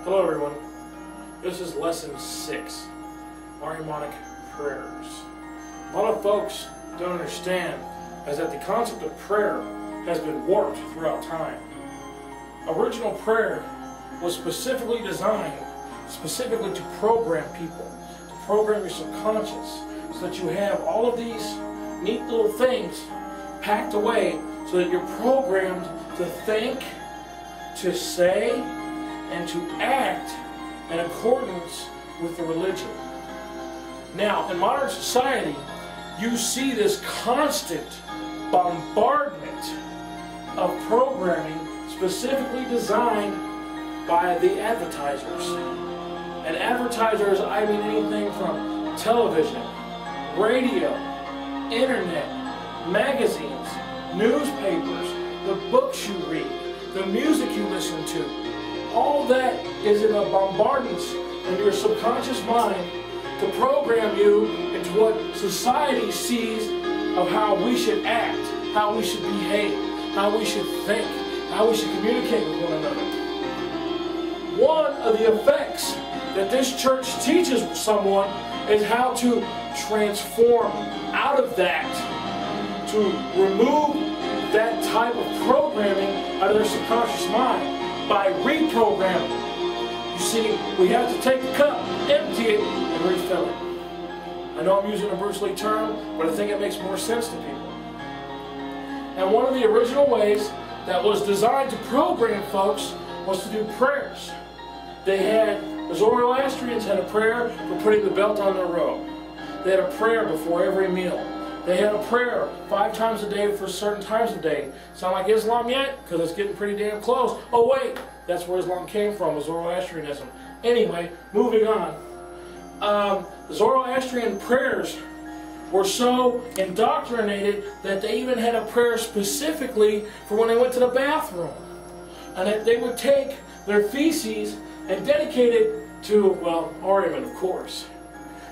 Hello everyone, this is lesson 6, Ahrimanic prayers. A lot of folks don't understand is that the concept of prayer has been warped throughout time. Original prayer was specifically designed specifically to program people, to program your subconscious, so that you have all of these neat little things packed away so that you're programmed to think, to say, and to act in accordance with the religion. Now, in modern society, you see this constant bombardment of programming specifically designed by the advertisers. And advertisers, I mean anything from television, radio, internet, magazines, newspapers, the books you read, the music you listen to. All that is in a bombardment in your subconscious mind to program you into what society sees of how we should act, how we should behave, how we should think, how we should communicate with one another. One of the effects that this church teaches someone is how to transform out of that, to remove that type of programming out of their subconscious mind by reprogramming. You see, we have to take the cup, empty it, and refill it. I know I'm using a Bruce Lee term, but I think it makes more sense to people. And one of the original ways that was designed to program folks was to do prayers. The Zoroastrians had a prayer for putting the belt on their robe. They had a prayer before every meal. They had a prayer 5 times a day for certain times of day. Sound like Islam yet? Because it's getting pretty damn close. Oh wait, that's where Islam came from, Zoroastrianism. Anyway, moving on. The Zoroastrian prayers were so indoctrinated that they even had a prayer specifically for when they went to the bathroom. And that they would take their feces and dedicate it to, well, Ahriman, of course.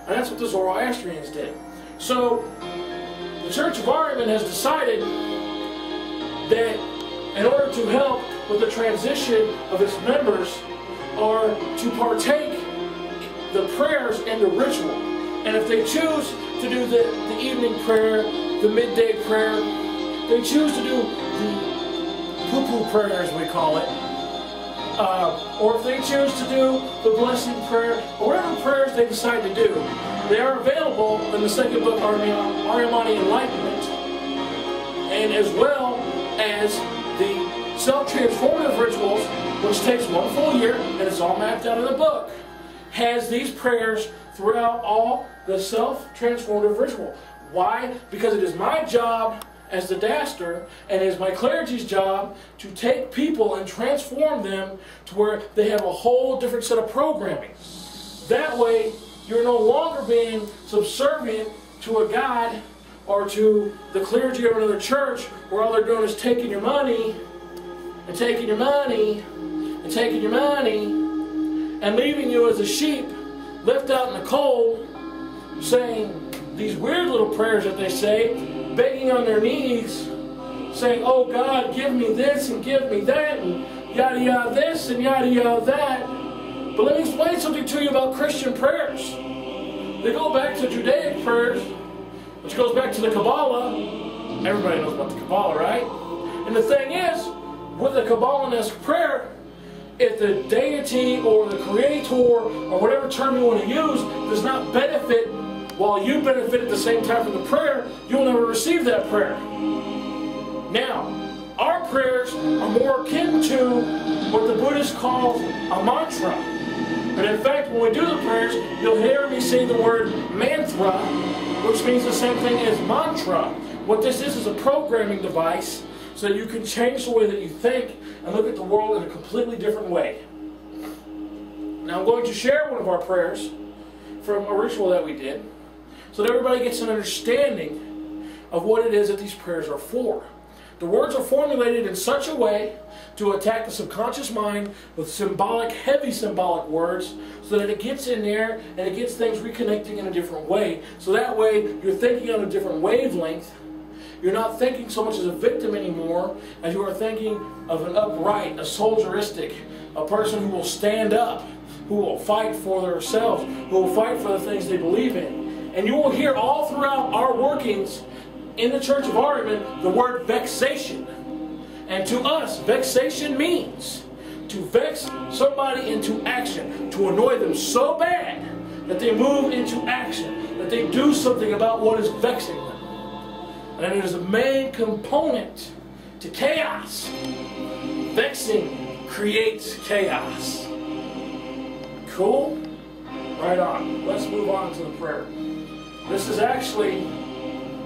And that's what the Zoroastrians did. So, the Church of Ahriman has decided that in order to help with the transition of its members are to partake the prayers and the ritual. And if they choose to do the evening prayer, the midday prayer, they choose to do the poo-poo prayer as we call it, or if they choose to do the blessing prayer, or whatever prayers they decide to do, they are available in the second book, Ahrimanic Enlightenment, and as well as the self-transformative rituals, which takes 1 full year, and it's all mapped out in the book, has these prayers throughout all the self-transformative ritual. Why? Because it is my job as the Dastur, and it is my clergy's job to take people and transform them to where they have a whole different set of programming. That way, you're no longer being subservient to a God or to the clergy of another church where all they're doing is taking your money and taking your money and taking your money and leaving you as a sheep left out in the cold saying these weird little prayers that they say, begging on their knees, saying, oh God, give me this and give me that and yada yada this and yada yada that. But let me explain something to you about Christian prayers. They go back to Judaic prayers, which goes back to the Kabbalah. Everybody knows about the Kabbalah, right? And the thing is, with a Kabbalah-esque prayer, if the deity or the creator or whatever term you want to use does not benefit while you benefit at the same time from the prayer, you'll never receive that prayer. Now, our prayers are more akin to what the Buddhists call a mantra. But in fact, when we do the prayers, you'll hear me say the word mantra, which means the same thing as mantra. What this is a programming device so that you can change the way that you think and look at the world in a completely different way. Now I'm going to share one of our prayers from a ritual that we did so that everybody gets an understanding of what it is that these prayers are for. The words are formulated in such a way to attack the subconscious mind with symbolic, heavy symbolic words so that it gets in there and it gets things reconnecting in a different way. So that way you're thinking on a different wavelength. You're not thinking so much as a victim anymore as you are thinking of an upright, a soldieristic, a person who will stand up, who will fight for themselves, who will fight for the things they believe in. And you will hear all throughout our workings in the Church of Ahriman the word vexation. And to us, vexation means to vex somebody into action, to annoy them so bad that they move into action, that they do something about what is vexing them. And it is a main component to chaos. Vexing creates chaos. Cool? Right on. Let's move on to the prayer. This is actually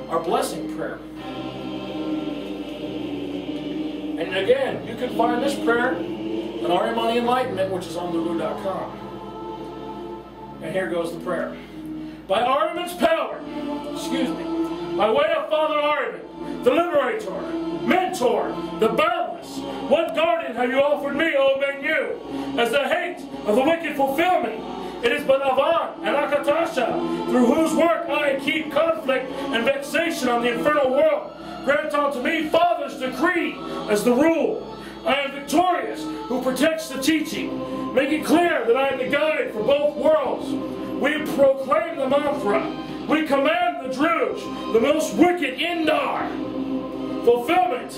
our blessing prayer. And again, you can find this prayer in Ahrimanic Enlightenment, which is on lulu.com. And here goes the prayer. By Ahriman's power, by way of Father Ahriman, the liberator, mentor, the boundless, what guardian have you offered me, O Mainyu, as the hate of the wicked fulfillment? It is but Avan and Akatasha, through whose work I keep conflict and vexation on the infernal world. Grant unto me Father's decree as the rule. I am victorious, who protects the teaching. Make it clear that I am the guide for both worlds. We proclaim the mantra. We command the Druj, the most wicked Indar. Fulfillment.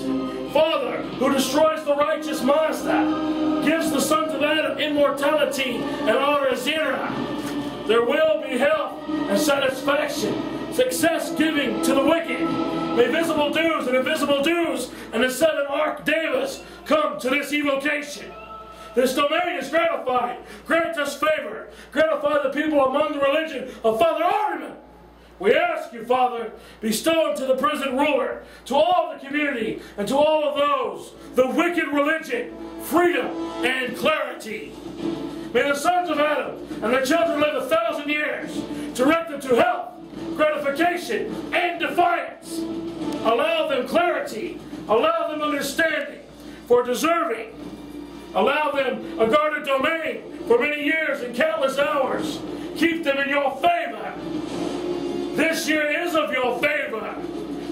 Father, who destroys the righteous Mazda, gives the sons of Adam immortality and honor as Zira. There will be health and satisfaction, success giving to the wicked. May visible dues and invisible dues and the 7 Archdevas come to this evocation. This domain is gratified. Grant us favor. Gratify the people among the religion of Father Ahriman. We ask you, Father, bestow unto the prison ruler, to all the community, and to all of those, the wicked religion, freedom, and clarity. May the sons of Adam and their children live 1,000 years, direct them to health, gratification, and defiance. Allow them clarity, allow them understanding for deserving. Allow them a guarded domain for many years and countless hours. Keep them in your favor. This year is of your favor.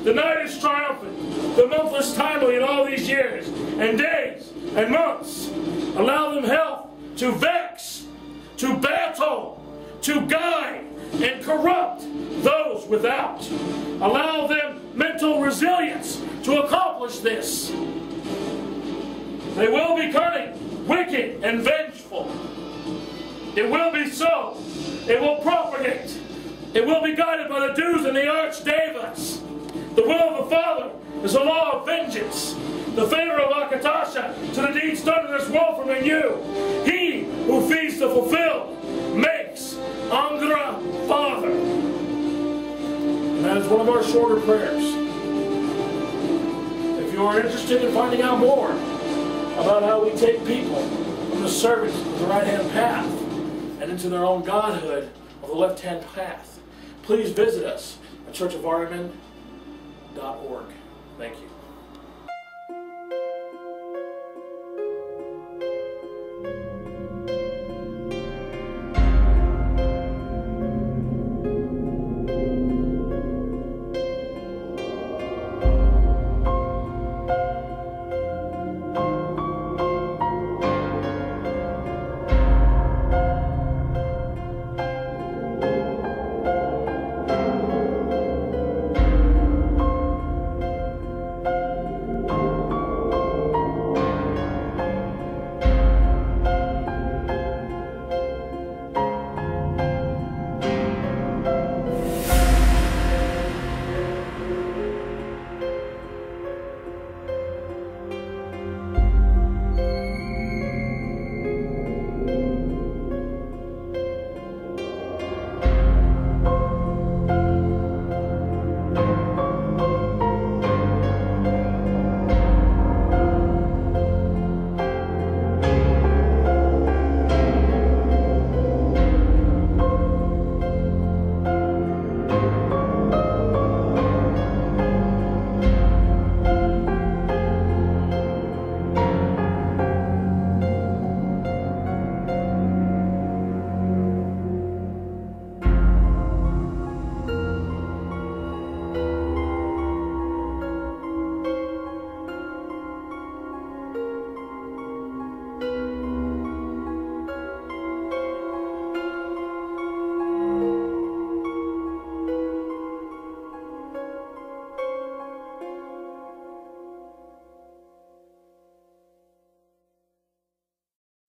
The night is triumphant. The month is timely in all these years and days and months. Allow them health to vex, to battle, to guide and corrupt those without. Allow them mental resilience to accomplish this. They will be cunning, wicked, and vengeful. It will be so. It will propagate. It will be guided by the Dews and the Archdevas. The will of the Father is a law of vengeance. The favor of Akatasha to the deeds done in this world from Mainyu. He who feeds the fulfilled makes Angra Father. And that is one of our shorter prayers. If you are interested in finding out more about how we take people from the servants of the right-hand path and into their own godhood of the left-hand path, please visit us at churchofahriman.org. Thank you.